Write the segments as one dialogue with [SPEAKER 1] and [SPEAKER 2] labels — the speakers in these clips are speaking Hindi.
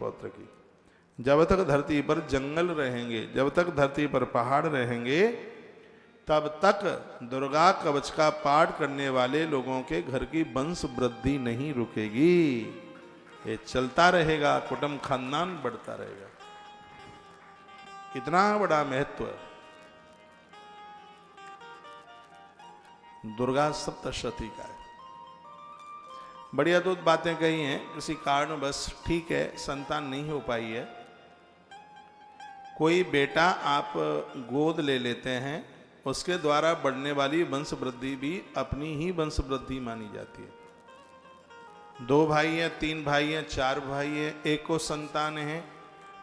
[SPEAKER 1] पौत्र की। जब तक धरती पर जंगल रहेंगे, जब तक धरती पर पहाड़ रहेंगे, तब तक दुर्गा कवच का पाठ करने वाले लोगों के घर की वंश वृद्धि नहीं रुकेगी। ये चलता रहेगा, कुटुंब खानदान बढ़ता रहेगा। इतना बड़ा महत्व दुर्गा सप्तशती का है। बड़ी अद्भुत बातें कही हैं। किसी कारण बस ठीक है संतान नहीं हो पाई है, कोई बेटा आप गोद ले लेते हैं, उसके द्वारा बढ़ने वाली वंश वृद्धि भी अपनी ही वंश वृद्धि मानी जाती है। 2 भाई हैं, 3 भाई हैं, 4 भाई हैं, एक को संतान है,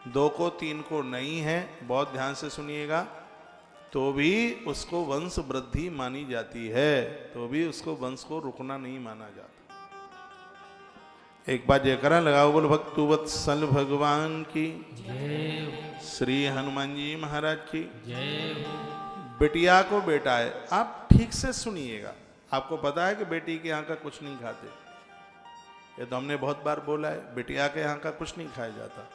[SPEAKER 1] 2 को 3 को नहीं है, बहुत ध्यान से सुनिएगा, तो भी उसको वंश वृद्धि मानी जाती है, तो भी उसको वंश को रुकना नहीं माना जाता। एक बार जयकारा लगाओ, बोल भक्तुवत्सल भगवान की जय, श्री हनुमान जी महाराज की जय। बेटिया को बेटा है, आप ठीक से सुनिएगा। आपको पता है कि बेटी के यहाँ का कुछ नहीं खाते, ये तो हमने बहुत बार बोला है, बेटिया के यहाँ का कुछ नहीं खाया जाता।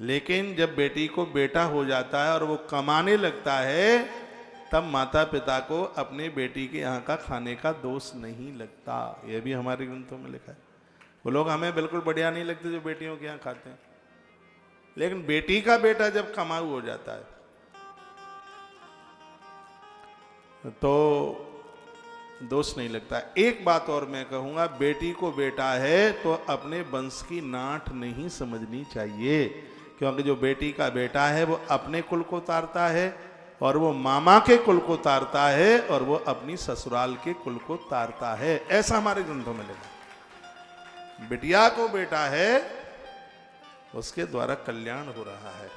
[SPEAKER 1] लेकिन जब बेटी को बेटा हो जाता है और वो कमाने लगता है, तब माता पिता को अपने बेटी के यहाँ का खाने का दोष नहीं लगता। यह भी हमारे ग्रंथों में लिखा है। वो लोग हमें बिल्कुल बढ़िया नहीं लगते जो बेटियों के यहाँ खाते हैं, लेकिन बेटी का बेटा जब कमाऊ हो जाता है तो दोष नहीं लगता। एक बात और मैं कहूंगा, बेटी को बेटा है तो अपने वंश की नाट नहीं समझनी चाहिए, क्योंकि जो बेटी का बेटा है वो अपने कुल को तारता है, और वो मामा के कुल को तारता है, और वो अपनी ससुराल के कुल को तारता है। ऐसा हमारे ग्रंथों में लिखा। बिटिया को बेटा है, उसके द्वारा कल्याण हो रहा है।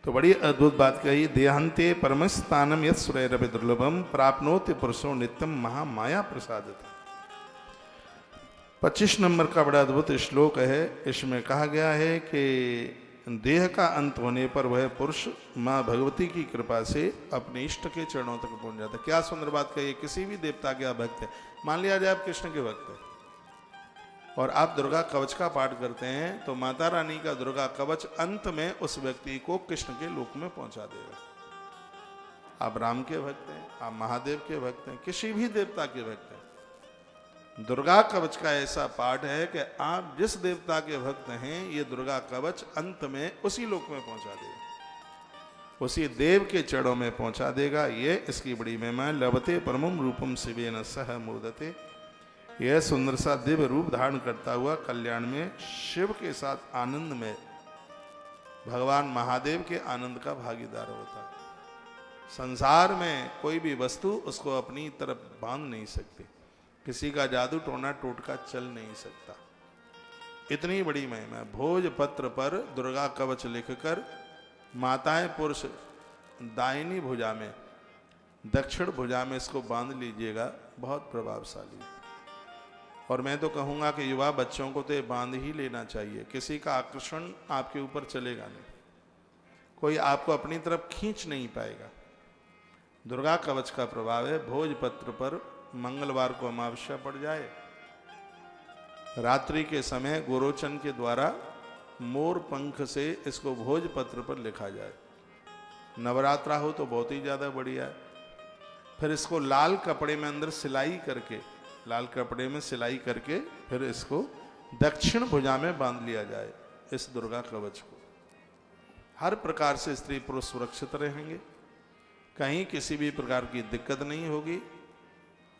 [SPEAKER 1] तो बड़ी अद्भुत बात कही, देहांते परमस्थानम यत् सुरैरपि दुर्लभम प्राप्नोति पुरुषो नित्यम महामाया प्रसादतः। 25 नंबर का बड़ा अद्भुत श्लोक है। इसमें कहा गया है कि देह का अंत होने पर वह पुरुष माँ भगवती की कृपा से अपने इष्ट के चरणों तक पहुंच जाता है। क्या सुंदर बात कही। किसी भी देवता के आप भक्त है, मान लिया जाए आप कृष्ण के भक्त है और आप दुर्गा कवच का पाठ करते हैं, तो माता रानी का दुर्गा कवच अंत में उस व्यक्ति को कृष्ण के लोक में पहुंचा देगा। आप राम के भक्त हैं, आप महादेव के भक्त हैं, किसी भी देवता के भक्त हैं, दुर्गा कवच का ऐसा पाठ है कि आप जिस देवता के भक्त हैं, ये दुर्गा कवच अंत में उसी लोक में पहुंचा देगा, उसी देव के चरणों में पहुंचा देगा। ये इसकी बड़ी महिमा है। लभते परमम रूपम शिवेन सह मोदते। यह सुंदर सा दिव्य रूप धारण करता हुआ कल्याण में शिव के साथ आनंद में भगवान महादेव के आनंद का भागीदार होता है। संसार में कोई भी वस्तु उसको अपनी तरफ बांध नहीं सकती, किसी का जादू टोना टोटका चल नहीं सकता। इतनी बड़ी महिमा। भोजपत्र पर दुर्गा कवच लिखकर माताएं पुरुष दाहिनी भुजा में, दक्षिण भुजा में इसको बांध लीजिएगा, बहुत प्रभावशाली। और मैं तो कहूँगा कि युवा बच्चों को तो ये बांध ही लेना चाहिए। किसी का आकर्षण आपके ऊपर चलेगा नहीं, कोई आपको अपनी तरफ खींच नहीं पाएगा। दुर्गा कवच का प्रभाव है। भोजपत्र पर मंगलवार को अमावस्या पड़ जाए, रात्रि के समय गोरोचन के द्वारा मोर पंख से इसको भोजपत्र पर लिखा जाए। नवरात्रा हो तो बहुत ही ज़्यादा बढ़िया है। फिर इसको लाल कपड़े में अंदर सिलाई करके, लाल कपड़े में सिलाई करके फिर इसको दक्षिण भुजा में बांध लिया जाए। इस दुर्गा कवच को हर प्रकार से स्त्री पुरुष सुरक्षित रहेंगे, कहीं किसी भी प्रकार की दिक्कत नहीं होगी,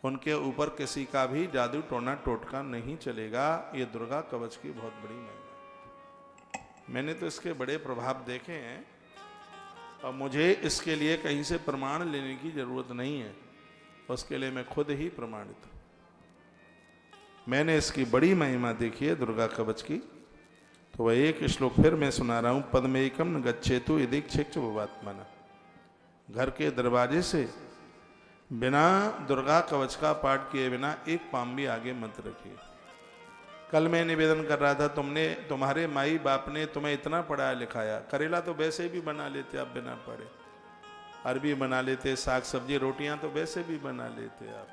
[SPEAKER 1] उनके ऊपर किसी का भी जादू टोना टोटका नहीं चलेगा। ये दुर्गा कवच की बहुत बड़ी महिमा। मैंने तो इसके बड़े प्रभाव देखे हैं और मुझे इसके लिए कहीं से प्रमाण लेने की जरूरत नहीं है, उसके लिए मैं खुद ही प्रमाणित हूं। मैंने इसकी बड़ी महिमा देखी है दुर्गा कवच की। तो वह एक श्लोक फिर मैं सुना रहा हूं। पद्मेकम न गच्छेतु यदीक्षिक्ष भवात्मना। घर के दरवाजे से बिना दुर्गा कवच का पाठ किए बिना एक पांव भी आगे मत रखिए। कल मैं निवेदन कर रहा था, तुम्हारे माई बाप ने तुम्हें इतना पढ़ाया लिखाया, करेला तो वैसे भी बना लेते आप बिना पढ़े, अरबी बना लेते, साग सब्जी रोटियां तो वैसे भी बना लेते आप।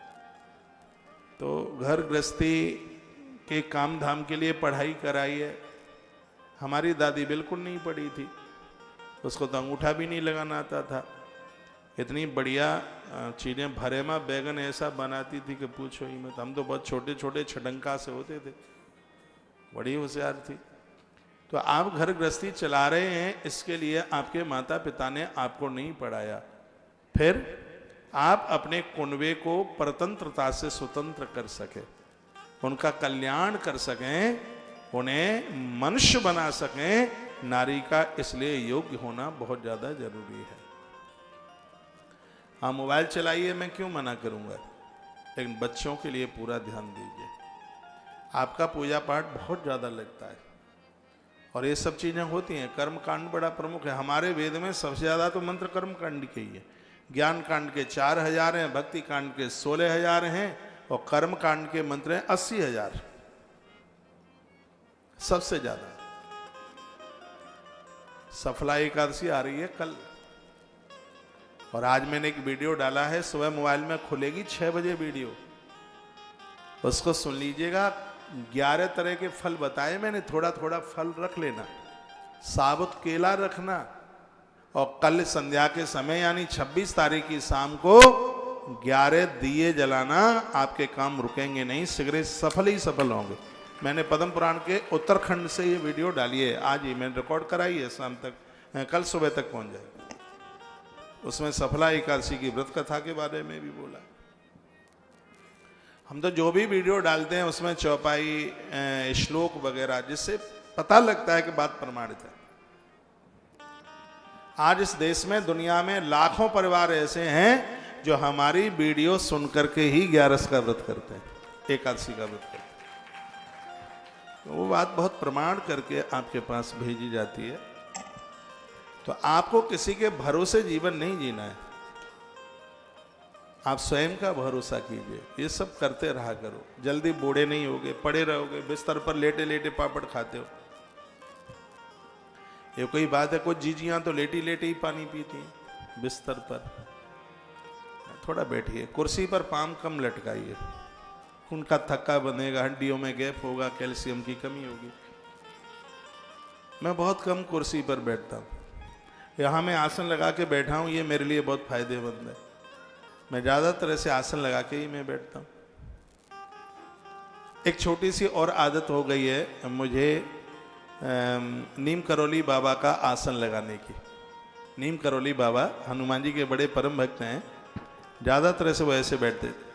[SPEAKER 1] तो घर गृहस्थी के काम धाम के लिए पढ़ाई कराई है, हमारी दादी बिल्कुल नहीं पढ़ी थी, उसको तो अंगूठा भी नहीं लगाना आता था। इतनी बढ़िया चीज़ें, भरेमा बैगन ऐसा बनाती थी कि पूछो ही मत। हम तो बहुत छोटे छोटे छडंका से होते थे, बड़ी होशियार थी। तो आप घर गृहस्थी चला रहे हैं, इसके लिए आपके माता पिता ने आपको नहीं पढ़ाया, फिर आप अपने कुनबे को परतंत्रता से स्वतंत्र कर सके, उनका कल्याण कर सकें, उन्हें मनुष्य बना सकें, नारी का इसलिए योग्य होना बहुत ज़्यादा जरूरी है। हाँ, मोबाइल चलाइए, मैं क्यों मना करूँगा, लेकिन बच्चों के लिए पूरा ध्यान दीजिए। आपका पूजा पाठ बहुत ज़्यादा लगता है और ये सब चीज़ें होती हैं। कर्म कांड बड़ा प्रमुख है। हमारे वेद में सबसे ज़्यादा तो मंत्र कर्म कांड के ही है। ज्ञान कांड के 4000 हैं, भक्ति कांड के 16000 हैं और कर्म कांड के मंत्र हैं 80,000, सबसे ज़्यादा। सफला एकादशी आ रही है कल, और आज मैंने एक वीडियो डाला है, सुबह मोबाइल में खुलेगी 6 बजे वीडियो, उसको सुन लीजिएगा। 11 तरह के फल बताए मैंने, थोड़ा थोड़ा फल रख लेना, साबुत केला रखना, और कल संध्या के समय यानी 26 तारीख की शाम को 11 दिए जलाना। आपके काम रुकेंगे नहीं, सिगरेट सफल ही सफल होंगे। मैंने पद्म पुराण के उत्तरखंड से ये वीडियो डाली है, आज ही मैंने रिकॉर्ड कराई है, शाम तक, कल सुबह तक पहुंच जाएगी। उसमें सफला एकादशी की व्रत कथा के बारे में भी बोला। हम तो जो भी वीडियो डालते हैं उसमें चौपाई, श्लोक वगैरह, जिससे पता लगता है कि बात प्रमाणित है। आज इस देश में, दुनिया में लाखों परिवार ऐसे हैं जो हमारी वीडियो सुन करके ही 11 का व्रत करते हैं, एकादशी का व्रत करते हैं। तो वो बात बहुत प्रमाण करके आपके पास भेजी जाती है। तो आपको किसी के भरोसे जीवन नहीं जीना है, आप स्वयं का भरोसा कीजिए। ये सब करते रहा करो, जल्दी बूढ़े नहीं होगे, पड़े रहोगे बिस्तर पर लेटे लेटे पापड़ खाते हो। ये कोई बात है? कुछ जीजियां तो लेटी लेटे ही पानी पीती हैं बिस्तर पर। थोड़ा बैठिए, कुर्सी पर पाम कम लटकाइए, खून का थक्का बनेगा, हड्डियों में गैप होगा, कैल्शियम की कमी होगी। मैं बहुत कम कुर्सी पर बैठता हूँ, यहाँ मैं आसन लगा के बैठा हूँ, ये मेरे लिए बहुत फायदेमंद है। मैं ज़्यादातर ऐसे आसन लगा के ही मैं बैठता हूँ। एक छोटी सी और आदत हो गई है मुझे, नीम करोली बाबा का आसन लगाने की। नीम करोली बाबा हनुमान जी के बड़े परम भक्त हैं, ज़्यादातर ऐसे वो ऐसे बैठते थे।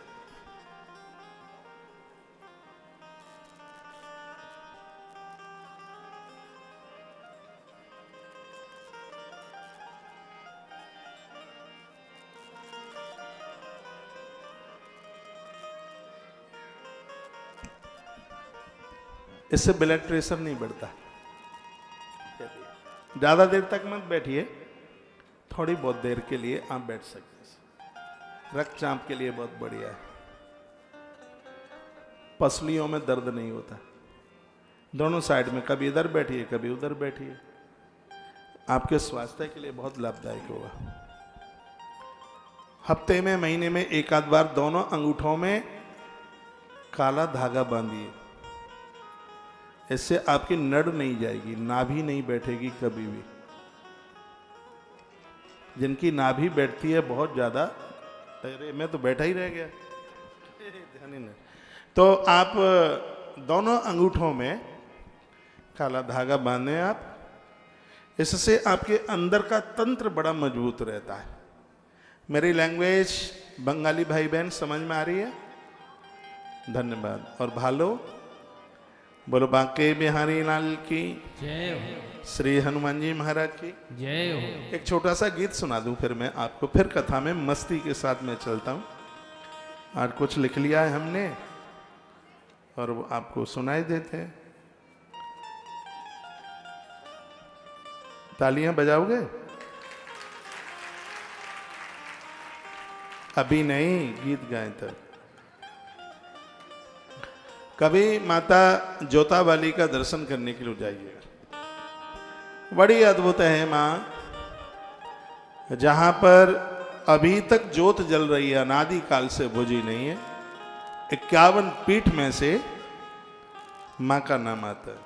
[SPEAKER 1] इससे ब्लड प्रेशर नहीं बढ़ता। ज़्यादा देर तक मत बैठिए, थोड़ी बहुत देर के लिए आप बैठ सकते हैं। रक्तचाप के लिए बहुत बढ़िया है। पसलियों में दर्द नहीं होता। दोनों साइड में, कभी इधर बैठिए कभी उधर बैठिए, आपके स्वास्थ्य के लिए बहुत लाभदायक होगा। हफ्ते में, महीने में एक आध बार दोनों अंगूठों में काला धागा बांधिए, इससे आपकी नड़ नहीं जाएगी, नाभि नहीं बैठेगी कभी भी। जिनकी नाभि बैठती है बहुत ज्यादा, अरे मैं तो बैठा ही रह गया, ध्यान ही नहीं। तो आप दोनों अंगूठों में काला धागा बांधें आप, इससे आपके अंदर का तंत्र बड़ा मजबूत रहता है। मेरी लैंग्वेज बंगाली भाई बहन समझ में आ रही है? धन्यवाद। और भालो बोलो बांके बिहारी लाल की
[SPEAKER 2] जय हो,
[SPEAKER 1] श्री हनुमान जी महाराज की
[SPEAKER 2] जय हो।
[SPEAKER 1] एक छोटा सा गीत सुना दूं, फिर मैं आपको, फिर कथा में मस्ती के साथ मैं चलता हूं। आज कुछ लिख लिया है हमने और वो आपको सुनाई देते हैं। तालियां बजाओगे? अभी नहीं, गीत गाएं तब। कभी माता जोता वाली का दर्शन करने के लिए जाइएगा, बड़ी अद्भुत है माँ, जहां पर अभी तक ज्योत जल रही है, अनादि काल से बुझी नहीं है। 51 पीठ में से माँ का नाम आता है।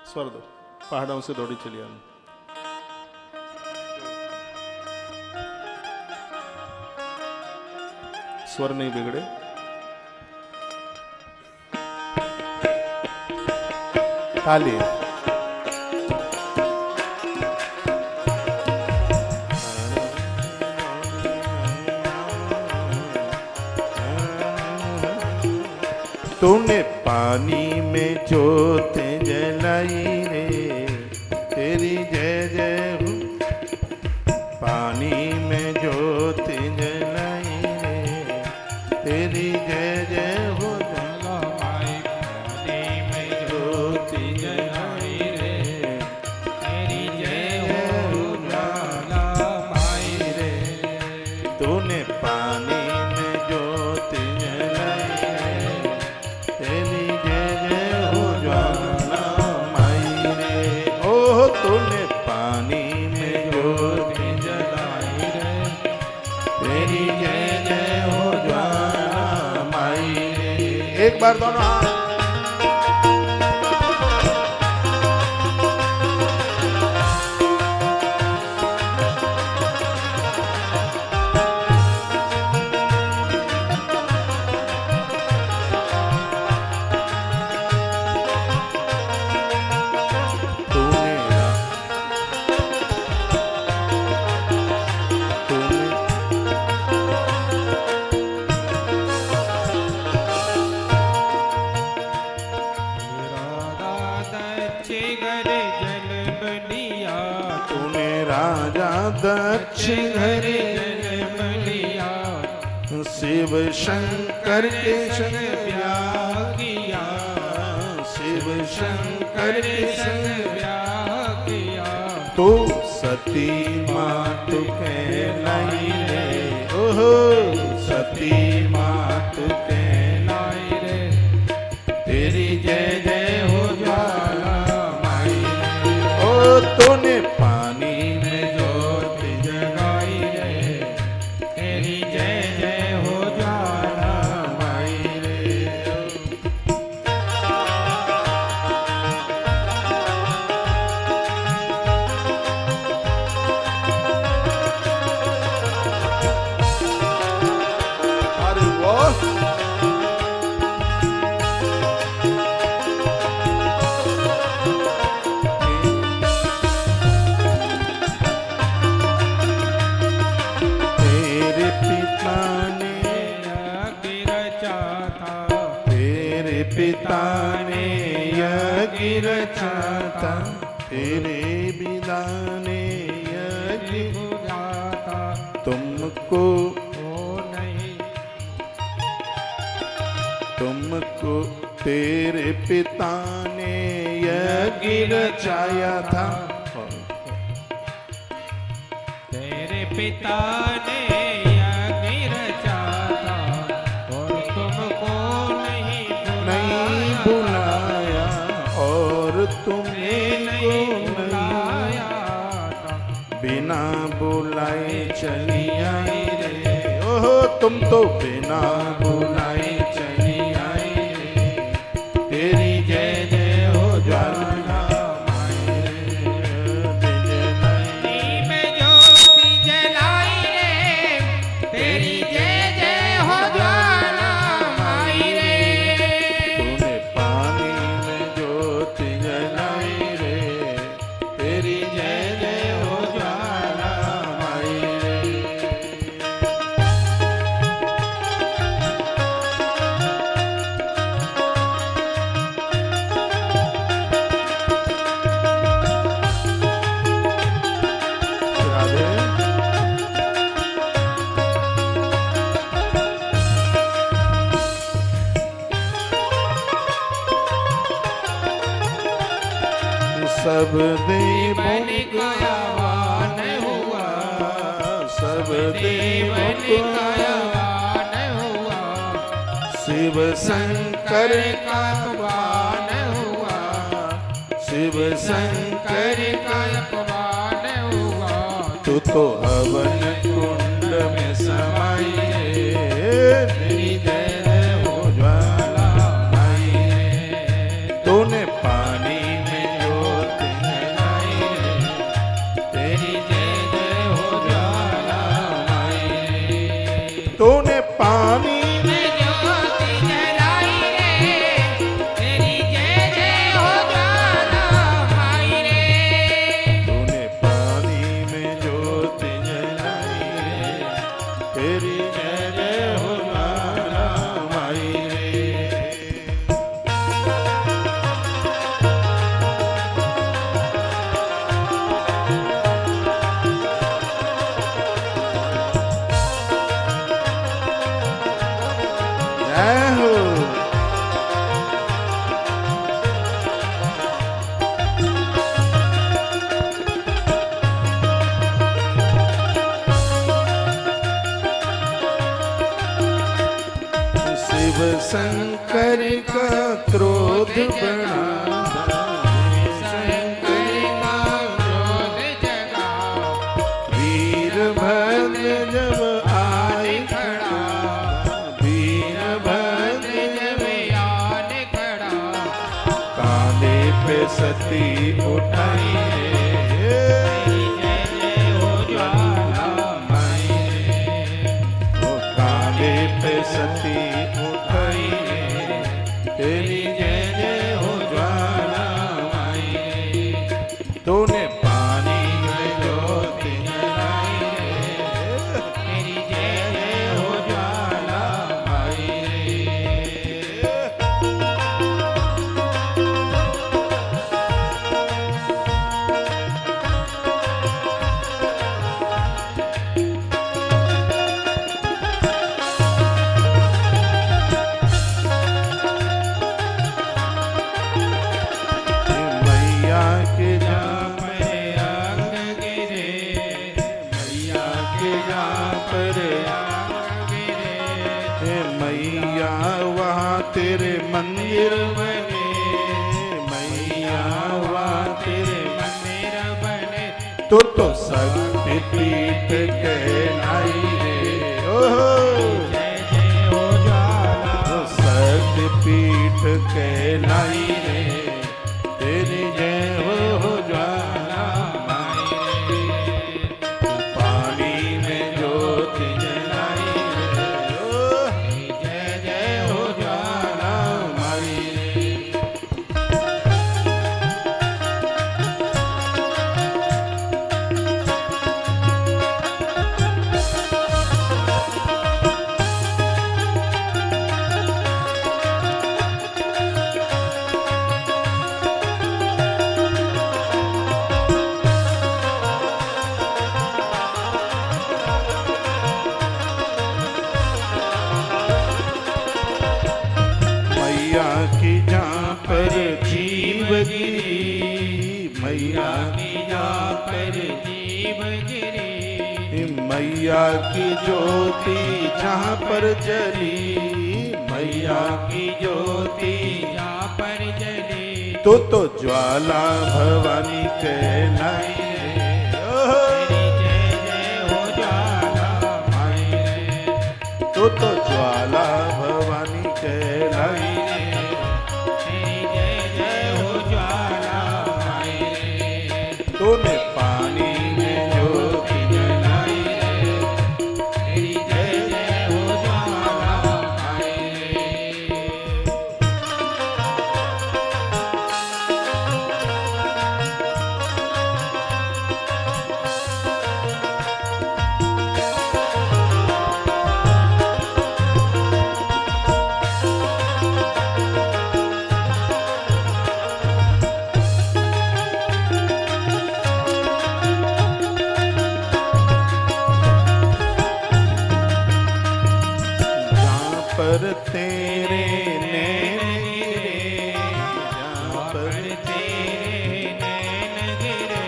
[SPEAKER 1] स्वर दो। पहाड़ों से दौड़ी चली आनी। स्वर नहीं बिगड़े। ताली। तूने पानी में जोत जलाई रे, तेरी जय जय हो। पानी में जोत जलाई रे, तेरी जय जय हो।
[SPEAKER 2] पानी में जोत जलाई रे, तेरी जय हो ज्वाला माई रे।
[SPEAKER 1] तूने पानी में जोत जलाई रे, तेरी जय जय हो ज्वाला माई रे। ओह तूने पानी में जोत जलाई रे, तेरी जय जय हो ज्वाला माई रे। एक बार दोनों हाथ। दक्ष घर जन्म लिया, शिव शंकर के संग ब्याह किया। शिव शंकर के संग ब्याह किया। तो सती मात कहलाई रे, ओहो सती मात कहलाई रे, तेरी जय जय हो ज्वाला माई रे। ओ तूने पानी पिता ने यज्ञ रचा था, तेरे बिना ने यज्ञ बुझाता। तुमको नहीं, तुमको तेरे पिता ने यज्ञ रचाया था।
[SPEAKER 2] तेरे पिता ने यज्ञ रचा था, और तुमको
[SPEAKER 1] बुलाया, और तुमने बुलाया। बिना बुलाए चली आई रे, ओहो तुम तो बिना बुलाए चली आई रे, तेरी जय जय हो ज्वाला माई रे।
[SPEAKER 2] में ज्योति जलाई रे, तेरी जय जय हो ज्वाला माई रे।
[SPEAKER 1] तूने पानी में जोत जलाई रे, तेरी जय जय हो ज्वाला माई रे। राधे सब देवों
[SPEAKER 2] का आह्वान हुआ,
[SPEAKER 1] सब देवों
[SPEAKER 2] का आह्वान हुआ।
[SPEAKER 1] शिव शंकर
[SPEAKER 2] का अपमान हुआ,
[SPEAKER 1] शिव शंकर
[SPEAKER 2] का अपमान हुआ।
[SPEAKER 1] तू तो हवन कुंड में समाई रे, तेरी जय जय हो ज्वाला माई रे। तूने पानी में जोत शंकर का क्रोध बढ़ा,
[SPEAKER 2] शंकर का क्रोध जगा,
[SPEAKER 1] वीरभद्र जब आए खड़ा, वीरभद्र
[SPEAKER 2] जब आन खड़ा,
[SPEAKER 1] कांधे पे सती उठाई
[SPEAKER 2] तेरी जय जय हो ज्वाला माई रे।
[SPEAKER 1] कांधे पे सती उठाई तेरी जय जय हो ज्वाला माई रे। तूने पानी में ज्योति जलाई रे,
[SPEAKER 2] तेरी जय जय हो ज्वाला
[SPEAKER 1] माई रे। मैया के जहाँ
[SPEAKER 2] पर अंग गिरे,
[SPEAKER 1] मैया के जहाँ पर
[SPEAKER 2] अंग गिरे,
[SPEAKER 1] हे मैया वहाँ तेरे मंदिर बने, मैया वहाँ तेरे
[SPEAKER 2] मंदिर बने,
[SPEAKER 1] तो शक्ति पीठ कहलाई रे। ओहो
[SPEAKER 2] जय जय हो ज्वाला,
[SPEAKER 1] तो शक्ति पीठ कहलाई रे, तेरी जय हो ज्वाला माई रे। पानी में ज्योति जलाई रे, ओ
[SPEAKER 2] जय जय हो ज्वाला
[SPEAKER 1] माई रे। मैया की जहाँ पर जीव गिरी, मैया की जहाँ पर
[SPEAKER 2] जीव गिरी,
[SPEAKER 1] मैया की ज्योति जहाँ पर जली, मैया की ज्योति
[SPEAKER 2] जा पर जली,
[SPEAKER 1] तो ज्वाला भवानी कहलाई रे। ओहो,
[SPEAKER 2] तेरी जय जय हो ज्वाला माई रे।
[SPEAKER 1] तो ज्वाला भवानी कहलाई रे।
[SPEAKER 2] तेरी जय जय हो ज्वाला माई रे।
[SPEAKER 1] तूने पानी में ज्योति जलाई रे,
[SPEAKER 2] तेरी जय जय हो ज्वाला माई रे।
[SPEAKER 1] जहाँ पर तेरे नैन गिरे, जहाँ पर
[SPEAKER 2] तेरे नैन गिरे,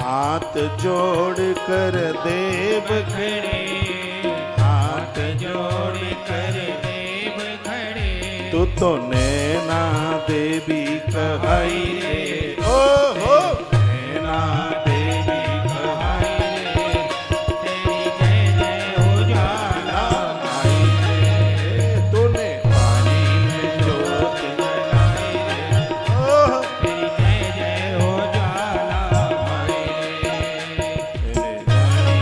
[SPEAKER 1] हाथ जोड़ कर देव
[SPEAKER 2] खड़े,
[SPEAKER 1] हाथ
[SPEAKER 2] जोड़ कर देव खड़े,
[SPEAKER 1] तू तो नैना देवी कहाई रे। ओ हो नैना देवी कहाई रे,
[SPEAKER 2] तेरी जय जय हो ज्वाला
[SPEAKER 1] आई रे। तूने पानी में ज्योति जलाई रे। ओ
[SPEAKER 2] तेरी जय जय हो ज्वाला माई रे।
[SPEAKER 1] तेरे जानी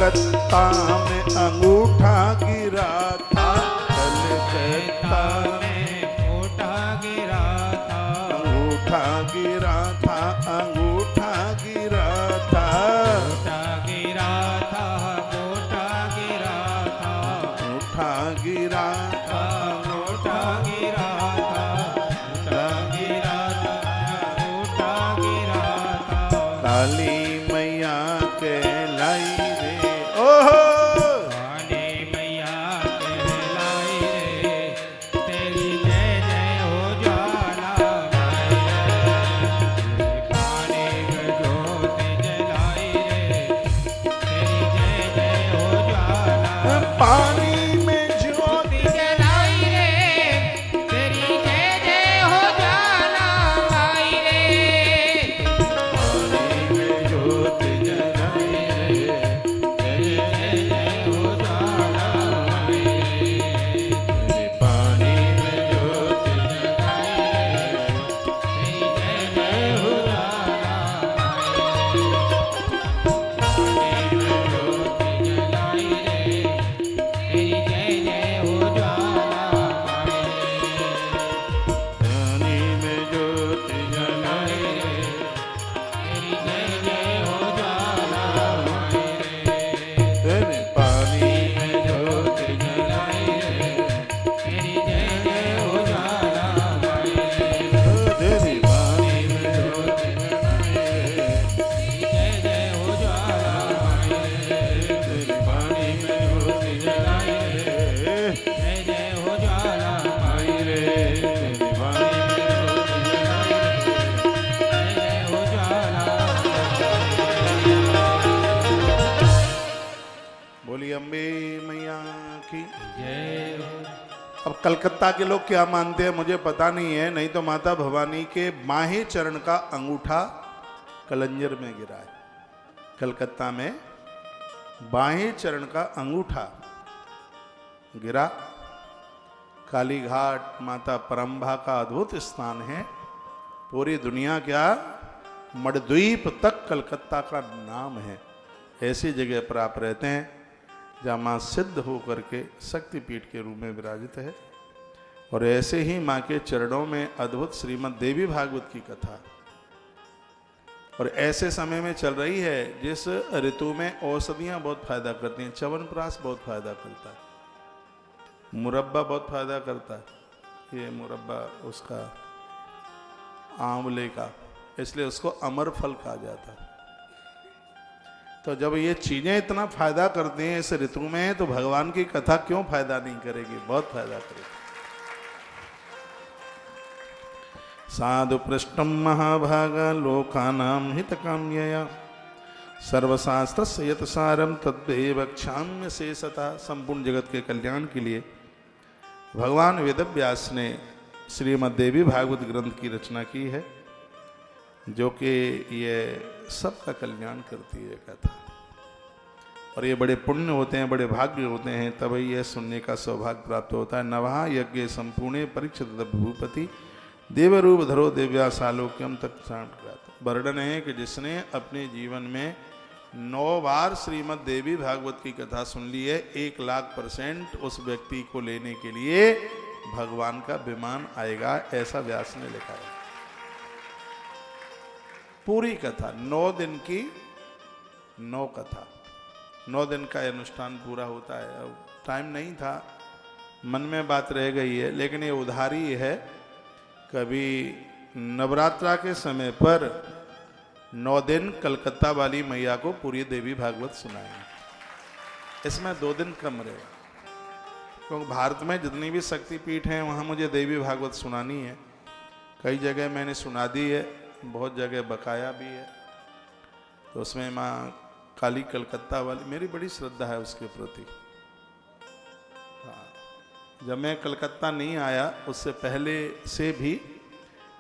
[SPEAKER 1] कलकत्ता में अंगूठा गिरा था, कलकत्ता
[SPEAKER 2] में अंगूठा गिरा था,
[SPEAKER 1] अंगूठा गिरा था, अंगूठा गिरा था,
[SPEAKER 2] अंगूठा गिरा था, अंगूठा गिरा था,
[SPEAKER 1] अंगूठा गिरा था,
[SPEAKER 2] अंगूठा गिरा था, अंगूठा गिरा था, अंगूठा गिरा था।
[SPEAKER 1] काली मैया के लाई रे ओहो,
[SPEAKER 2] काली मैया कहलाई रे, तेरी जय जय हो ज्वाला माई रे। काली ज्योत जलाई रे, तेरी जय जय हो ज्वाला।
[SPEAKER 1] पानी में ज्योत
[SPEAKER 2] ज्योति जलाई रे, तेरी जय जय हो ज्वाला माई रे।
[SPEAKER 1] पानी में ज्योत जलाई रे,
[SPEAKER 2] तेरी जय जय हो ज्वाला माई रे।
[SPEAKER 1] तेरे पानी में ज्योत
[SPEAKER 2] जलाई रे, तेरी जय जय हो ज्वाला माई रे। पानी में ज्योति जलाई रे, तेरी जय जय हो ज्वाला माई रे।
[SPEAKER 1] पानी में ज्योत जलाई
[SPEAKER 2] तेरी जय जय हो ज्वाला माई रे।
[SPEAKER 1] तेरे पानी में ज्योत
[SPEAKER 2] जलाई रे, तेरी जय जय हो ज्वाला माई रे।
[SPEAKER 1] तेरे पानी में ज्योत जलाई रे,
[SPEAKER 2] तेरी जय जय हो ज्वाला माई रे।
[SPEAKER 1] तेरे पानी में ज्योत जलाई रे,
[SPEAKER 2] जय जय हो ज्वाला माई रे।
[SPEAKER 1] तेरे पानी में ज्योत जलाई रे।
[SPEAKER 2] जय जय हो ज्वाला।
[SPEAKER 1] बोली अम्बे मैया की।
[SPEAKER 2] जय हो।
[SPEAKER 1] अब कलकत्ता के लोग क्या मानते हैं मुझे पता नहीं है, नहीं तो माता भवानी के बाहें चरण का अंगूठा कलंजर में गिरा है। कलकत्ता में बाहें चरण का अंगूठा गिरा। काली घाट माता परम्भा का अद्भुत स्थान है। पूरी दुनिया क्या मणद्वीप तक कलकत्ता का नाम है। ऐसी जगह पर आप रहते हैं जहाँ माँ सिद्ध होकर के शक्तिपीठ के रूप में विराजित है। और ऐसे ही माँ के चरणों में अद्भुत श्रीमद् देवी भागवत की कथा और ऐसे समय में चल रही है जिस ऋतु में औषधियाँ बहुत फायदा करती हैं। च्यवनप्राश बहुत फायदा करता है, मुरब्बा बहुत फायदा करता है। ये मुरब्बा उसका आंवले का, इसलिए उसको अमर फल कहा जाता है। तो जब ये चीजें इतना फायदा करती हैं इस ऋतु में, तो भगवान की कथा क्यों फायदा नहीं करेगी? बहुत फायदा करेगी। साधु पृष्ठम महाभागा लोकानां हितकाम्यया सर्वशास्त्रस्य यत् सारं तद्देव वक्ष्याम्य शेषतः। संपूर्ण जगत के कल्याण के लिए भगवान वेदव्यास ने श्रीमद् देवी भागवत ग्रंथ की रचना की है, जो कि ये सबका कल्याण करती है कथा। और ये बड़े पुण्य होते हैं, बड़े भाग्य होते हैं, तभी यह सुनने का सौभाग्य प्राप्त होता है। नवहा यज्ञ संपूर्णे परीक्षित भूपति देवरूप धरो दिव्यासालोक्यम तक। वर्णन है कि जिसने अपने जीवन में 9 बार श्रीमद् देवी भागवत की कथा सुन ली है, 1,00,000% उस व्यक्ति को लेने के लिए भगवान का विमान आएगा, ऐसा व्यास ने लिखा है। पूरी कथा 9 दिन की 9 कथा, 9 दिन का अनुष्ठान पूरा होता है। अब टाइम नहीं था, मन में बात रह गई है, लेकिन ये उधारी है। कभी नवरात्रा के समय पर 9 दिन कलकत्ता वाली मैया को पूरी देवी भागवत सुनाएंगे। इसमें 2 दिन कम रहे, क्योंकि भारत में जितनी भी शक्तिपीठ हैं वहाँ मुझे देवी भागवत सुनानी है। कई जगह मैंने सुना दी है, बहुत जगह बकाया भी है। तो उसमें माँ काली कलकत्ता वाली मेरी बड़ी श्रद्धा है उसके प्रति। हाँ, जब मैं कलकत्ता नहीं आया उससे पहले से भी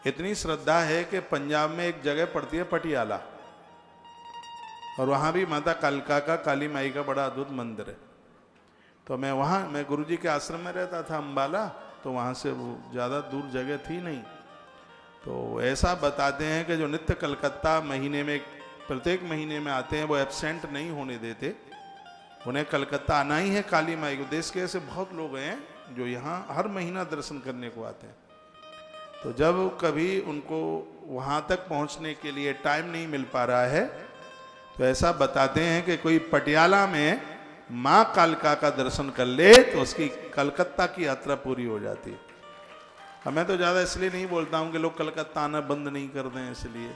[SPEAKER 1] इतनी श्रद्धा है कि पंजाब में एक जगह पड़ती है पटियाला, और वहाँ भी माता कालका का, काली माई का बड़ा अद्भुत मंदिर है। तो मैं वहाँ, मैं गुरुजी के आश्रम में रहता था अम्बाला, तो वहाँ से वो ज़्यादा दूर जगह थी नहीं। तो ऐसा बताते हैं कि जो नित्य कलकत्ता महीने में, प्रत्येक महीने में आते हैं, वो एब्सेंट नहीं होने देते। उन्हें कलकत्ता आना ही है काली माई को। देश के ऐसे बहुत लोग हैं जो यहाँ हर महीना दर्शन करने को आते हैं। तो जब कभी उनको वहाँ तक पहुँचने के लिए टाइम नहीं मिल पा रहा है तो ऐसा बताते हैं कि कोई पटियाला में माँ कालका का दर्शन कर ले तो उसकी कलकत्ता की यात्रा पूरी हो जाती है। मैं तो ज़्यादा इसलिए नहीं बोलता हूँ कि लोग कलकत्ता आना बंद नहीं कर दें, इसलिए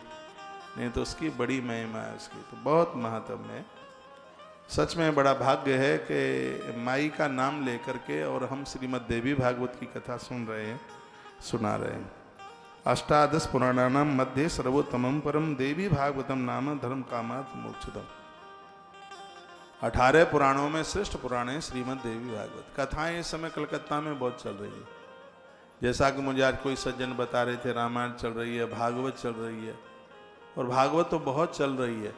[SPEAKER 1] नहीं तो उसकी बड़ी महिमा है, उसकी तो बहुत महत्व है। सच में बड़ा भाग्य है कि माई का नाम लेकर के और हम श्रीमद् देवी भागवत की कथा सुन रहे हैं, सुना रहे हैं। अष्टादश पुराणानां मध्ये सर्वोत्तमं परम देवी भागवतम नाम धर्म कामात् मोक्षदम। 18 पुराणों में श्रेष्ठ पुराण है श्रीमद् देवी भागवत। कथाएं इस समय कलकत्ता में बहुत चल रही है। जैसा कि मुझे आज कोई सज्जन बता रहे थे, रामायण चल रही है, भागवत चल रही है, और भागवत तो बहुत चल रही है।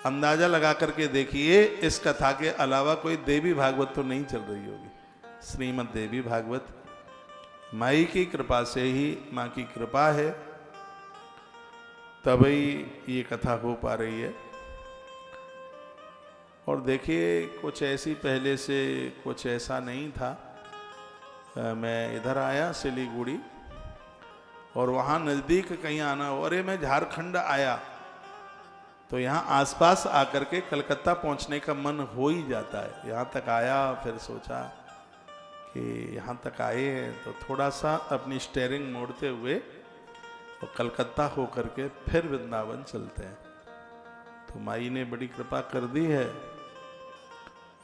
[SPEAKER 1] अंदाजा लगा करके देखिए इस कथा के अलावा कोई देवी भागवत तो नहीं चल रही होगी। श्रीमद् देवी भागवत माई की कृपा से ही, माँ की कृपा है तभी ये कथा हो पा रही है। और देखिए कुछ ऐसी पहले से कुछ ऐसा नहीं था। मैं इधर आया सिलीगुड़ी और वहाँ नज़दीक कहीं आना हो, अरे मैं झारखंड आया तो यहाँ आसपास आकर के कलकत्ता पहुँचने का मन हो ही जाता है। यहाँ तक आया, फिर सोचा कि यहाँ तक आए हैं तो थोड़ा सा अपनी स्टेयरिंग मोड़ते हुए और कलकत्ता हो करके फिर वृंदावन चलते हैं। तो माई ने बड़ी कृपा कर दी है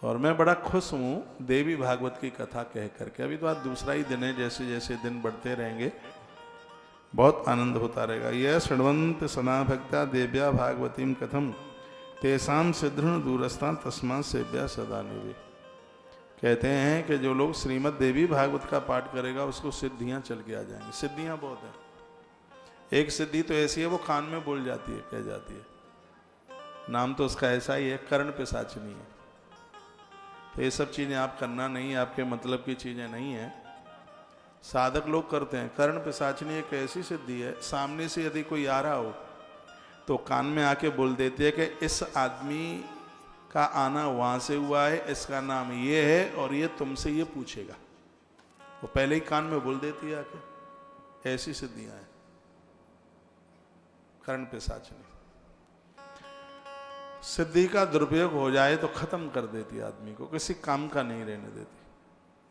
[SPEAKER 1] और मैं बड़ा खुश हूँ देवी भागवत की कथा कह करके। अभी तो आज दूसरा ही दिन है, जैसे जैसे दिन बढ़ते रहेंगे बहुत आनंद होता रहेगा। यह शृण्वन्त सना भक्ता देव्या भागवतीम कथम तेसाम सिद्धृण दूरस्था तस्मा सेव्या सदा निवे। कहते हैं कि जो लोग श्रीमद् देवी भागवत का पाठ करेगा उसको सिद्धियां चल के आ जाएंगी। सिद्धियां बहुत है। एक सिद्धि तो ऐसी है वो कान में बोल जाती है, कह जाती है। नाम तो उसका ऐसा ही है, कर्ण पिशाचिनी है। तो ये सब चीजें आप करना नहीं, आपके मतलब की चीजें नहीं है। साधक लोग करते हैं। कर्ण पिशाचिनी एक ऐसी सिद्धि है, सामने से यदि कोई आ रहा हो तो कान में आके बोल देती है कि इस आदमी का आना वहां से हुआ है, इसका नाम ये है और ये तुमसे ये पूछेगा। वो पहले ही कान में बोल देती है आके। ऐसी सिद्धियां हैं कर्ण पिशाचिनी। सिद्धि का दुरुपयोग हो जाए तो खत्म कर देती है आदमी को, किसी काम का नहीं रहने देती।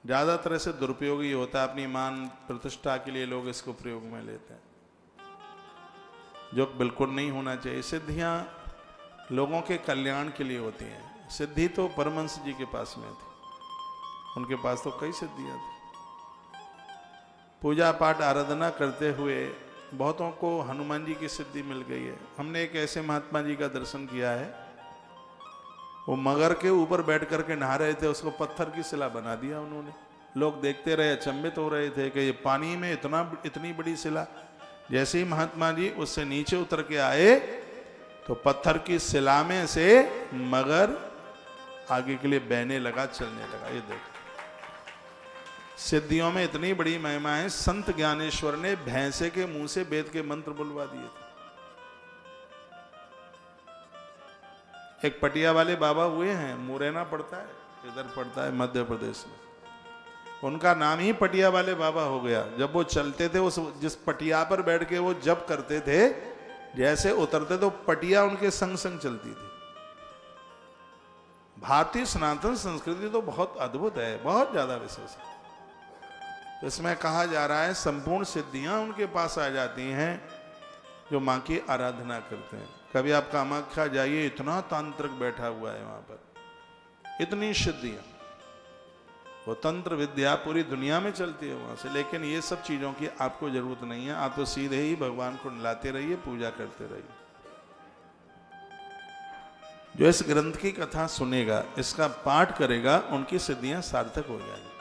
[SPEAKER 1] ज्यादातर से दुरुपयोग ही होता है, अपनी मान प्रतिष्ठा के लिए लोग इसको प्रयोग में लेते हैं, जो बिल्कुल नहीं होना चाहिए। सिद्धियां लोगों के कल्याण के लिए होती हैं। सिद्धि तो परमहंस जी के पास में थी, उनके पास तो कई सिद्धियां थी। पूजा पाठ आराधना करते हुए बहुतों को हनुमान जी की सिद्धि मिल गई है। हमने एक ऐसे महात्मा जी का दर्शन किया है, वो मगर के ऊपर बैठ करके नहा रहे थे, उसको पत्थर की शिला बना दिया उन्होंने। लोग देखते रहे, अचंभित हो रहे थे कि ये पानी में इतनी बड़ी शिला। जैसे ही महात्मा जी उससे नीचे उतर के आए तो पत्थर की शिला में से मगर आगे के लिए बहने लगा, चलने लगा। ये देखो, सिद्धियों में इतनी बड़ी महिमा है। संत ज्ञानेश्वर ने भैंसे के मुंह से वेद के मंत्र बुलवा दिए थे। एक पटिया वाले बाबा हुए हैं, मुरैना पड़ता है, इधर पड़ता है मध्य प्रदेश में। उनका नाम ही पटिया वाले बाबा हो गया। जब वो चलते थे, उस जिस पटिया पर बैठ के वो जप करते थे, जैसे उतरते तो पटिया उनके संग संग चलती थी। भारतीय सनातन संस्कृति तो बहुत अद्भुत है, बहुत ज्यादा विशेष है। तो इसमें कहा जा रहा है संपूर्ण सिद्धियां उनके पास आ जाती हैं जो मां की आराधना करते हैं। कभी आप कामाख्या जाइए, इतना तांत्रिक बैठा हुआ है वहां पर, इतनी सिद्धियां। वो तंत्र विद्या पूरी दुनिया में चलती है वहां से। लेकिन ये सब चीजों की आपको जरूरत नहीं है। आप तो सीधे ही भगवान को निलाते रहिए, पूजा करते रहिए। जो इस ग्रंथ की कथा सुनेगा, इसका पाठ करेगा, उनकी सिद्धियां सार्थक हो जाएगी।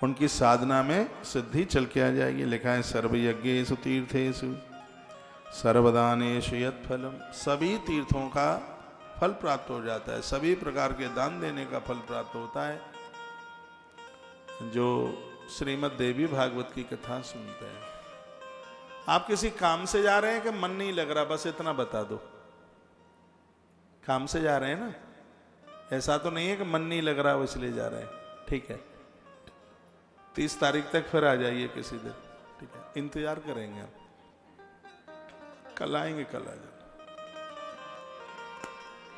[SPEAKER 1] उनकी साधना में सिद्धि चल के आ जाएगी। लिखा है सर्वयज्ञेषु तीर्थेषु सर्वदानेषु यत् फलम। सभी तीर्थों का फल प्राप्त हो जाता है, सभी प्रकार के दान देने का फल प्राप्त होता है जो श्रीमद् देवी भागवत की कथा सुनते हैं। आप किसी काम से जा रहे हैं कि मन नहीं लग रहा, बस इतना बता दो। काम से जा रहे हैं ना, ऐसा तो नहीं है कि मन नहीं लग रहा हो इसलिए जा रहे हैं, ठीक है। 30 तारीख तक फिर आ जाइए किसी दिन, ठीक है, इंतजार करेंगे हम, कल आएंगे, कल आ जाएंगे।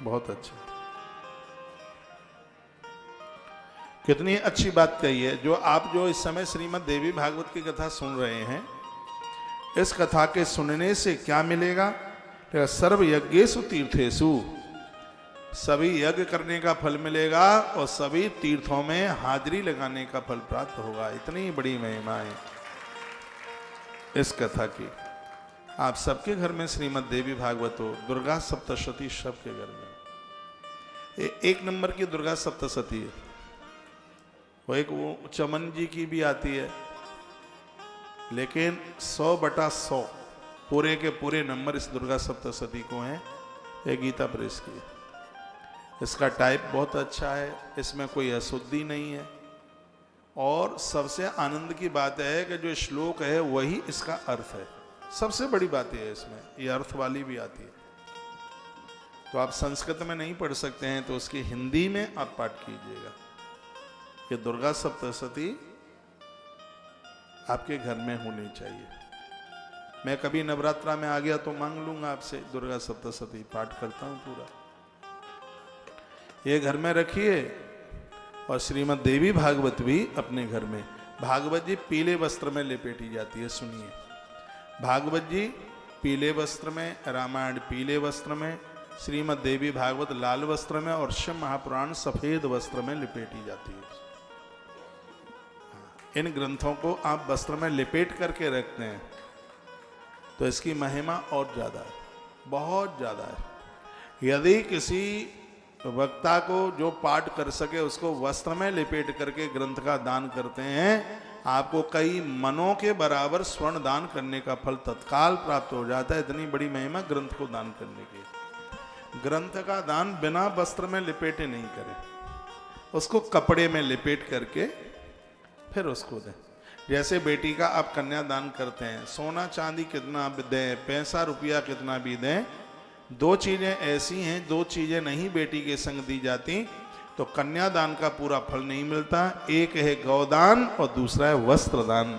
[SPEAKER 1] बहुत अच्छा, कितनी अच्छी बात कही है। जो आप जो इस समय श्रीमद् देवी भागवत की कथा सुन रहे हैं, इस कथा के सुनने से क्या मिलेगा? सर्व यज्ञेषु तीर्थेषु, सभी यज्ञ करने का फल मिलेगा और सभी तीर्थों में हाजिरी लगाने का फल प्राप्त होगा। इतनी बड़ी महिमा है इस कथा की। आप सबके घर में श्रीमद् देवी भागवत हो, दुर्गा सप्तशती सबके घर में। एक नंबर की दुर्गा सप्तशती है, वो एक वो चमन जी की भी आती है, लेकिन 100/100 पूरे के पूरे नंबर इस दुर्गा सप्तशती को हैं। ये गीता प्रेस की, इसका टाइप बहुत अच्छा है, इसमें कोई अशुद्धि नहीं है, और सबसे आनंद की बात है कि जो श्लोक है वही इसका अर्थ है। सबसे बड़ी बात है इसमें, ये अर्थ वाली भी आती है। तो आप संस्कृत में नहीं पढ़ सकते हैं तो उसकी हिंदी में आप पाठ कीजिएगा। ये दुर्गा सप्तशती आपके घर में होनी चाहिए। मैं कभी नवरात्रा में आ गया तो मांग लूंगा आपसे, दुर्गा सप्तशती पाठ करता हूं पूरा। ये घर में रखिए, और श्रीमद् देवी भागवत भी अपने घर में। भागवत जी पीले वस्त्र में लपेटी जाती है, सुनिए। भागवत जी पीले वस्त्र में, रामायण पीले वस्त्र में, श्रीमद् देवी भागवत लाल वस्त्र में, और शिव महापुराण सफेद वस्त्र में लपेटी जाती है। इन ग्रंथों को आप वस्त्र में लपेट करके रखते हैं तो इसकी महिमा और ज्यादा है, बहुत ज्यादा है। यदि किसी वक्ता को जो पाठ कर सके उसको वस्त्र में लपेट करके ग्रंथ का दान करते हैं, आपको कई मनों के बराबर स्वर्ण दान करने का फल तत्काल प्राप्त हो जाता है। इतनी बड़ी महिमा ग्रंथ को दान करने की। ग्रंथ का दान बिना वस्त्र में लपेटे नहीं करें, उसको कपड़े में लपेट करके फिर उसको दें। जैसे बेटी का आप कन्यादान करते हैं, सोना चांदी कितना आप दें, पैसा रुपया कितना भी दें, दो चीजें ऐसी हैं, दो चीजें नहीं बेटी के संग दी जाती तो कन्यादान का पूरा फल नहीं मिलता। एक है गौदान और दूसरा है वस्त्रदान।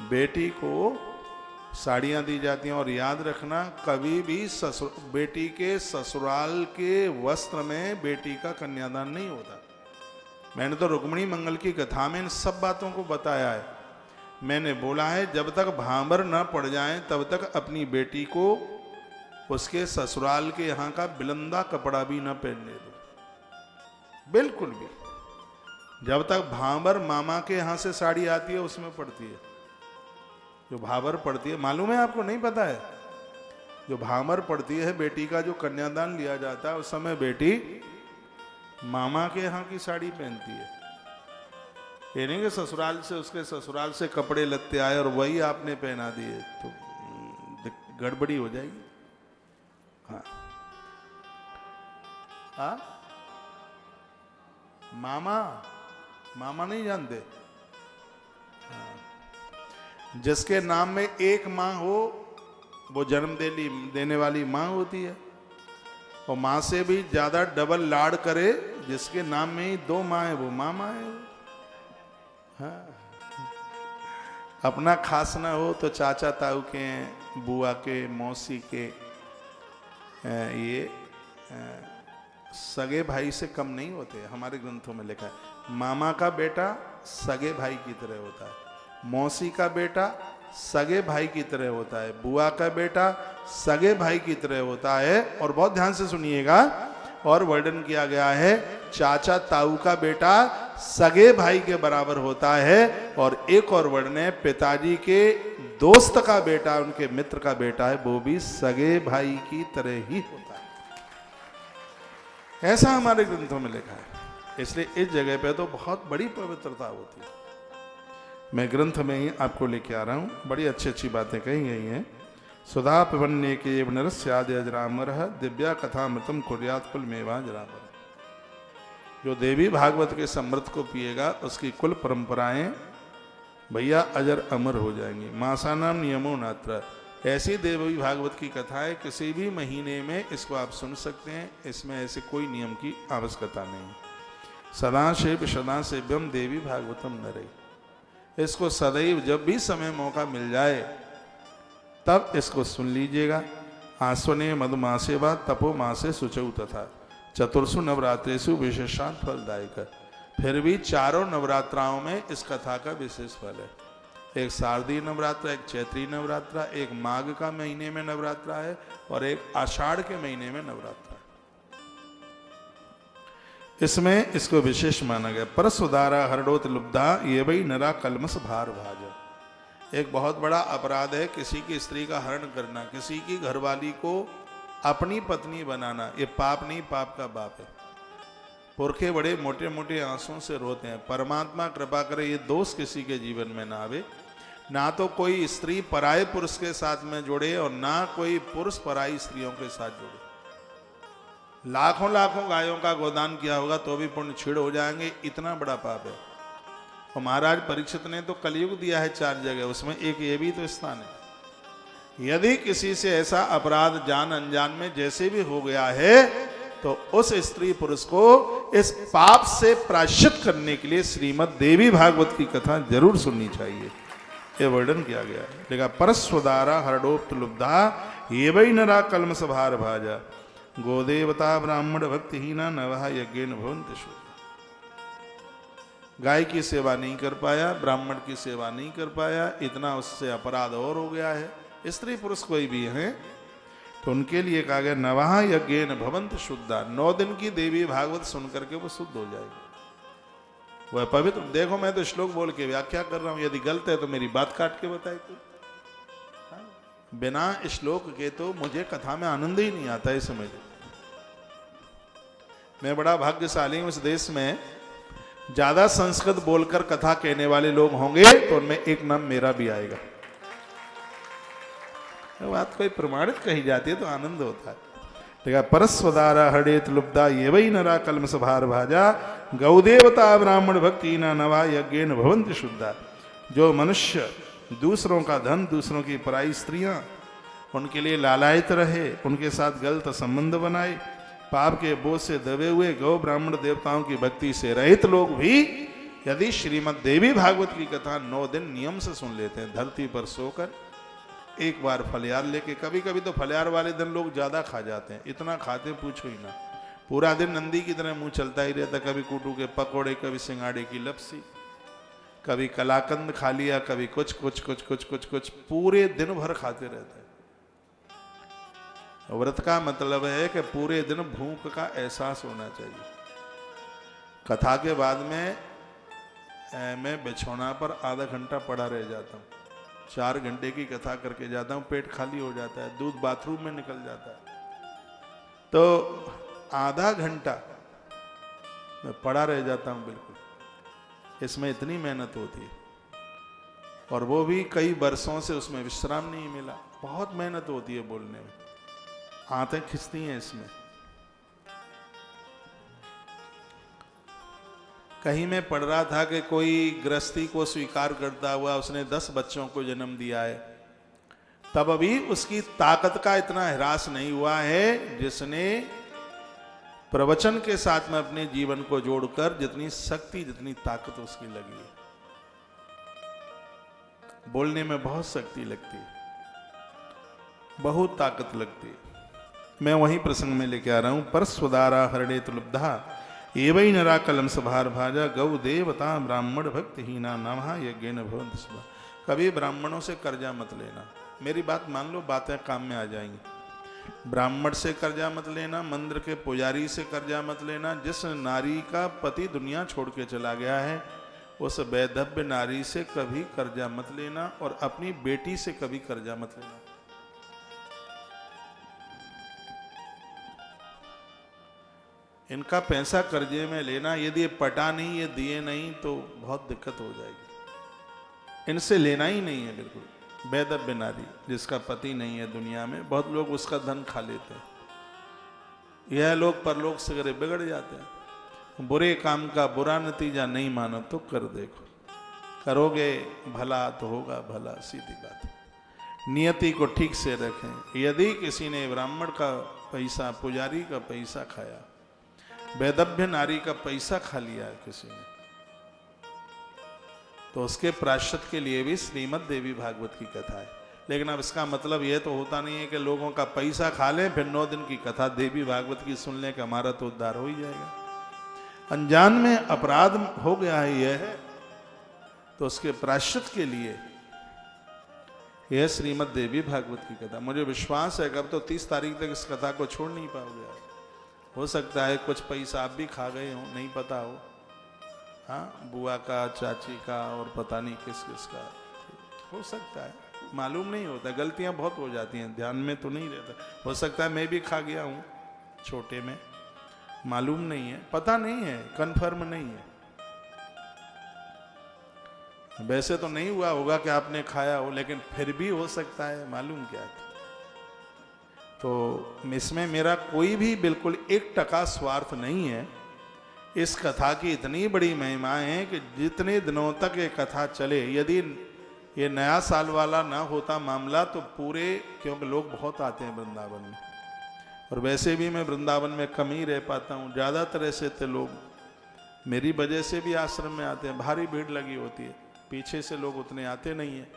[SPEAKER 1] बेटी को साड़ियां दी जाती हैं, और याद रखना कभी भी बेटी के ससुराल के वस्त्र में बेटी का कन्यादान नहीं होता। मैंने तो रुक्मिणी मंगल की कथा में इन सब बातों को बताया है। मैंने बोला है जब तक भांबर न पड़ जाए तब तक अपनी बेटी को उसके ससुराल के यहाँ का बिलंदा कपड़ा भी न पहनने दो, बिल्कुल भी। जब तक भांबर मामा के यहाँ से साड़ी आती है उसमें पड़ती है। जो भाबर पड़ती है, मालूम है आपको? नहीं पता है? जो भाबर पड़ती है, बेटी का जो कन्यादान लिया जाता है उस समय बेटी मामा के यहाँ की साड़ी पहनती है। ये नहीं कि ससुराल से, उसके ससुराल से कपड़े लत्ते आए और वही आपने पहना दिए, तो गड़बड़ी हो जाएगी। हाँ, हाँ? मामा नहीं जानते? हाँ। जिसके नाम में एक माँ हो वो जन्म देने वाली माँ होती है, और माँ से भी ज्यादा डबल लाड करे जिसके नाम में ही दो माँ है वो मामा है। हाँ। अपना खास ना हो तो चाचा ताऊ के, बुआ के, मौसी के, ये सगे भाई से कम नहीं होते। हमारे ग्रंथों में लिखा है मामा का बेटा सगे भाई की तरह होता है, मौसी का बेटा सगे भाई की तरह होता है, बुआ का बेटा सगे भाई की तरह होता है। और बहुत ध्यान से सुनिएगा, और वर्णन किया गया है चाचा ताऊ का बेटा सगे भाई के बराबर होता है। और एक और वर्णन है पिताजी के दोस्त का बेटा, उनके मित्र का बेटा है, वो भी सगे भाई की तरह ही होता है। ऐसा हमारे ग्रंथों में लिखा है। इसलिए इस जगह पे तो बहुत बड़ी पवित्रता होती है। मैं ग्रंथ में ही आपको लेके आ रहा हूं, बड़ी अच्छी अच्छी बातें कही गई हैं। सुधा पिबन्ने के नरस्यादि अजरामर दिव्या कथामृतम कुर्यात कुल मेवा जरामर। जो देवी भागवत के समृत को पिएगा उसकी कुल परंपराएं भैया अजर अमर हो जाएंगी। मासानाम नियमो नात्र, ऐसी देवी भागवत की कथा है, किसी भी महीने में इसको आप सुन सकते हैं, इसमें ऐसे कोई नियम की आवश्यकता नहीं। सदाशिव सदा सेव्यम देवी भागवतम नरे, इसको सदैव जब भी समय मौका मिल जाए तब इसको सुन लीजिएगा। आश्वने मधुमासे व तपो मासे सुचौ तथा चतुर्षु नवरात्रेषु विशेषांत फलदायक। फिर भी चारों नवरात्राओं में इस कथा का विशेष फल है। एक शारदीय नवरात्रा, एक चैत्री नवरात्रा, एक माघ का महीने में नवरात्रा है और एक आषाढ़ के महीने में नवरात्रा है। इसमें इसको विशेष माना गया। परसुदारा हरडोत लुब्धा ये वही नरा कलमस भार भाजा। एक बहुत बड़ा अपराध है किसी की स्त्री का हरण करना, किसी की घरवाली को अपनी पत्नी बनाना। ये पाप नहीं, पाप का बाप है। पुरखे बड़े मोटे मोटे आंसुओं से रोते हैं। परमात्मा कृपा करे ये दोष किसी के जीवन में ना आवे। ना तो कोई स्त्री पराये पुरुष के साथ में जुड़े और ना कोई पुरुष पराई स्त्रियों के साथ जुड़े। लाखों लाखों गायों का गोदान किया होगा तो भी पुण्य छीड़ हो जाएंगे, इतना बड़ा पाप है। और महाराज परीक्षित ने तो कलयुग दिया है 4 जगह, उसमें एक ये भी तो स्थान है। यदि किसी से ऐसा अपराध जान अनजान में जैसे भी हो गया है तो उस स्त्री पुरुष को इस पाप से प्रायश्चित करने के लिए श्रीमद् देवी भागवत की कथा जरूर सुननी चाहिए, ये वर्णन किया गया है। देखा परस्वदारा हरडोप्त लुब्धा ये वही नरा कलम सभार भाजा गोदेवता ब्राह्मण भक्तिहीना नवहा यज्ञेन भवन्ति शूद्रा। गाय की सेवा नहीं कर पाया, ब्राह्मण की सेवा नहीं कर पाया, इतना उससे अपराध और हो गया है। स्त्री पुरुष कोई भी है तो उनके लिए कहा गया नवहा यज्ञेन भवन्ति शुद्धा। 9 दिन की देवी भागवत सुन करके वो शुद्ध हो जाएगी, वह पवित्र। देखो मैं तो श्लोक बोल के व्याख्या कर रहा हूं, यदि गलत है तो मेरी बात काट के बताए कोई। बिना श्लोक के तो मुझे कथा में आनंद ही नहीं आता है। समझ मैं बड़ा भाग्यशाली हूं, इस देश में ज्यादा संस्कृत बोलकर कथा कहने वाले लोग होंगे तो उनमें एक नाम मेरा भी आएगा। बात कोई प्रमाणित कही जाती है तो आनंद होता है। ठीक है। परस्वदारा हरेत लुब्धा ये वही नरा कलम सभार भाजा गौदेवता ब्राह्मण भक्ति ना नवा यज्ञेन भवन्ति शुद्धा। जो मनुष्य दूसरों का धन, दूसरों की पराई स्त्रियां उनके लिए लालायित रहे, उनके साथ गलत संबंध बनाए, पाप के बोझ से दबे हुए गौ ब्राह्मण देवताओं की भक्ति से रहित लोग भी यदि श्रीमद् देवी भागवत की कथा 9 दिन नियम से सुन लेते हैं, धरती पर सोकर एक बार फलियार लेके, कभी कभी तो फलियार वाले दिन लोग ज्यादा खा जाते हैं, इतना खाते पूछो ही ना। पूरा दिन नंदी की तरह मुंह चलता ही रहता, कभी कूटू के पकोड़े, कभी सिंगाड़े की लपसी, कभी कलाकंद खा लिया, कभी कुछ कुछ कुछ कुछ कुछ कुछ, पूरे दिन भर खाते रहते हैं। व्रत का मतलब है कि पूरे दिन भूख का एहसास होना चाहिए। कथा के बाद में मैं बिछौना पर आधा घंटा पड़ा रह जाता हूँ, 4 घंटे की कथा करके जाता हूँ, पेट खाली हो जाता है, दूध बाथरूम में निकल जाता है, तो आधा घंटा मैं पड़ा रह जाता हूँ बिल्कुल। इसमें इतनी मेहनत होती है और वो भी कई वर्षों से उसमें विश्राम नहीं मिला। बहुत मेहनत होती है बोलने में, आंतें खिंचती हैं इसमें। कहीं मैं पढ़ रहा था कि कोई गृहस्थी को स्वीकार करता हुआ उसने 10 बच्चों को जन्म दिया है, तब अभी उसकी ताकत का इतना ह्रास नहीं हुआ है जिसने प्रवचन के साथ में अपने जीवन को जोड़कर जितनी शक्ति, जितनी ताकत उसकी लगी है। बोलने में बहुत शक्ति लगती है, बहुत ताकत लगती है। मैं वही प्रसंग में लेके आ रहा हूं। परस्वदारा हरणे तुलब्धा एवं नरा कलम सभार भाजा गौ देवता ब्राह्मण भक्तिहीना नमः यज्ञेन भवन्ति शुद्धा। कभी ब्राह्मणों से कर्जा मत लेना, मेरी बात मान लो, बातें काम में आ जाएंगी। ब्राह्मण से कर्जा मत लेना, मंदिर के पुजारी से कर्जा मत लेना। जिस नारी का पति दुनिया छोड़ के चला गया है उस वैधव्य नारी से कभी कर्जा मत लेना, और अपनी बेटी से कभी कर्जा मत लेना। इनका पैसा कर्जे में लेना, यदि ये पटा नहीं, ये दिए नहीं तो बहुत दिक्कत हो जाएगी। इनसे लेना ही नहीं है बिल्कुल। वैधव्य नारी जिसका पति नहीं है दुनिया में, बहुत लोग उसका धन खा लेते हैं। यह लोग परलोक से करे बिगड़ जाते हैं। बुरे काम का बुरा नतीजा नहीं मानो तो कर देखो, करोगे भला तो होगा भला, सीधी बात है। नियति को ठीक से रखें। यदि किसी ने ब्राह्मण का पैसा, पुजारी का पैसा खाया, वैदव्य नारी का पैसा खा लिया किसी ने, तो उसके प्रायश्चित के लिए भी श्रीमद् देवी भागवत की कथा है। लेकिन अब इसका मतलब यह तो होता नहीं है कि लोगों का पैसा खा लें फिर 9 दिन की कथा देवी भागवत की सुन लें कि हमारा तो उद्धार हो ही जाएगा। अनजान में अपराध हो गया है यह है, तो उसके प्रायश्चित के लिए यह श्रीमद् देवी भागवत की कथा। मुझे विश्वास है कि अब तो 30 तारीख तक इस कथा को छोड़ नहीं पाओगे। हो सकता है कुछ पैसा आप भी खा गए हो, नहीं पता हो, हाँ, बुआ का, चाची का और पता नहीं किस किस का, हो सकता है, मालूम नहीं होता, गलतियां बहुत हो जाती हैं, ध्यान में तो नहीं रहता। हो सकता है मैं भी खा गया हूँ छोटे में, मालूम नहीं है, पता नहीं है, कन्फर्म नहीं है। वैसे तो नहीं हुआ होगा कि आपने खाया हो, लेकिन फिर भी हो सकता है, मालूम क्या था। तो इसमें मेरा कोई भी बिल्कुल 1% स्वार्थ नहीं है। इस कथा की इतनी बड़ी महिमा है कि जितने दिनों तक ये कथा चले, यदि ये नया साल वाला ना होता मामला तो पूरे, क्योंकि लोग बहुत आते हैं वृंदावन में, और वैसे भी मैं वृंदावन में कम ही रह पाता हूँ, ज़्यादातर ऐसे थे लोग मेरी वजह से भी आश्रम में आते हैं, भारी भीड़ लगी होती है, पीछे से लोग उतने आते नहीं हैं।